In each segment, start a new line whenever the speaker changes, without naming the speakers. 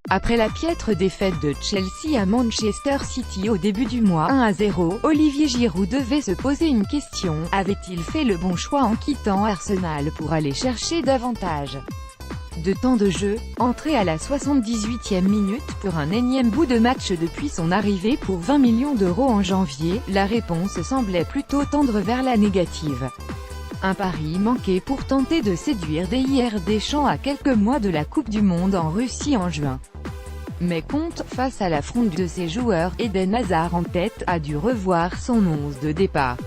Après la piètre défaite de Chelsea à Manchester City au début du mois 1-0, Olivier Giroud devait se poser une question: avait-il fait le bon choix en quittant Arsenal pour aller chercher davantage de temps de jeu? Entré à la 78e minute pour un énième bout de match depuis son arrivée pour 20 millions d'euros en janvier, la réponse semblait plutôt tendre vers la négative. Un pari manqué pour tenter de séduire Didier Deschamps à quelques mois de la Coupe du Monde en Russie en juin. Mais Conte, face à l'affront de ses joueurs, Eden Hazard en tête, a dû revoir son 11 de départ.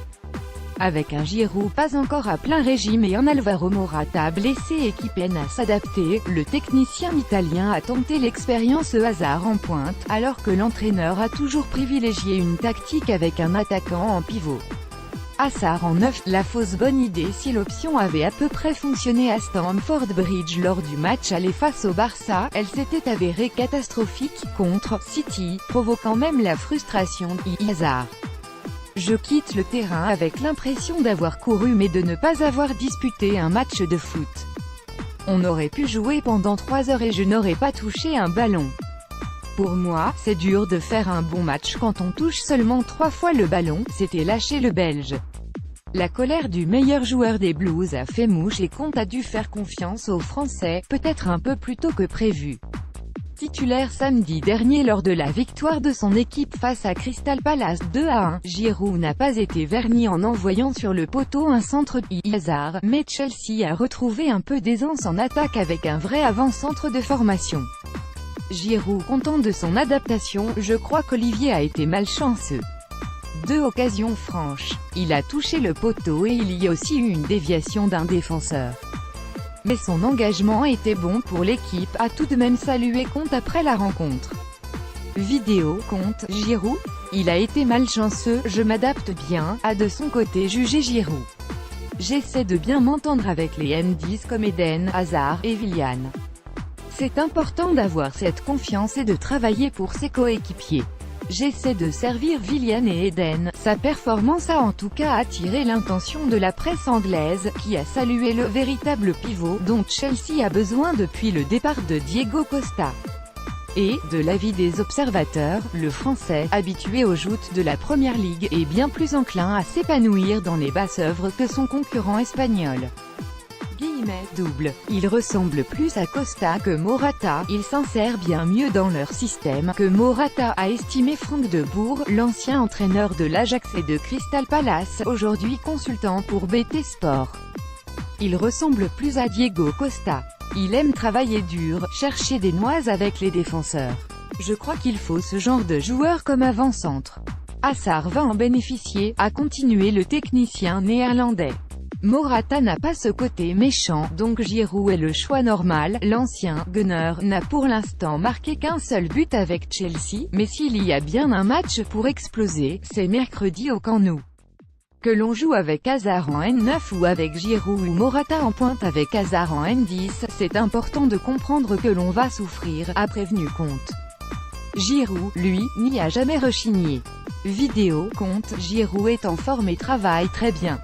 Avec un Giroud pas encore à plein régime et un Alvaro Morata blessé et qui peine à s'adapter, le technicien italien a tenté l'expérience Hazard en pointe, alors que l'entraîneur a toujours privilégié une tactique avec un attaquant en pivot. Hazard en 9, la fausse bonne idée si l'option avait à peu près fonctionné à Stamford Bridge lors du match aller face au Barça, elle s'était avérée catastrophique contre City, provoquant même la frustration de Hazard. Je quitte le terrain avec l'impression d'avoir couru mais de ne pas avoir disputé un match de foot. On aurait pu jouer pendant 3 heures et je n'aurais pas touché un ballon. Pour moi, c'est dur de faire un bon match quand on touche seulement 3 fois le ballon, s'était lâché le Belge. La colère du meilleur joueur des Blues a fait mouche et Conte a dû faire confiance aux Français, peut-être un peu plus tôt que prévu. Titulaire samedi dernier lors de la victoire de son équipe face à Crystal Palace 2-1, Giroud n'a pas été verni en envoyant sur le poteau un centre de Hazard, mais Chelsea a retrouvé un peu d'aisance en attaque avec un vrai avant-centre de formation. Giroud content de son adaptation, je crois qu'Olivier a été malchanceux. 2 occasions franches. Il a touché le poteau et il y a aussi eu une déviation d'un défenseur. Mais son engagement était bon pour l'équipe, a tout de même salué Conte après la rencontre. Vidéo Conte, Giroud? Il a été malchanceux, je m'adapte bien, a de son côté jugé Giroud. J'essaie de bien m'entendre avec les M10 comme Eden, Hazard et Willian. C'est important d'avoir cette confiance et de travailler pour ses coéquipiers. J'essaie de servir Willian et Eden, sa performance a en tout cas attiré l'attention de la presse anglaise, qui a salué le véritable pivot dont Chelsea a besoin depuis le départ de Diego Costa. Et, de l'avis des observateurs, le Français, habitué aux joutes de la Première Ligue, est bien plus enclin à s'épanouir dans les basses œuvres que son concurrent espagnol. Double. Il ressemble plus à Costa que Morata, il s'insère bien mieux dans leur système que Morata, a estimé Franck de Boer, l'ancien entraîneur de l'Ajax et de Crystal Palace, aujourd'hui consultant pour BT Sport. Il ressemble plus à Diego Costa. Il aime travailler dur, chercher des noises avec les défenseurs. Je crois qu'il faut ce genre de joueur comme avant-centre. Hazard va en bénéficier, a continué le technicien néerlandais. Morata n'a pas ce côté méchant, donc Giroud est le choix normal. L'ancien Gunner n'a pour l'instant marqué qu'un seul but avec Chelsea, mais s'il y a bien un match pour exploser, c'est mercredi au Camp Nou. Que l'on joue avec Hazard en N9 ou avec Giroud ou Morata en pointe avec Hazard en N10, c'est important de comprendre que l'on va souffrir, a prévenu Conte. Giroud, lui, n'y a jamais rechigné. Vidéo Conte, Giroud est en forme et travaille très bien.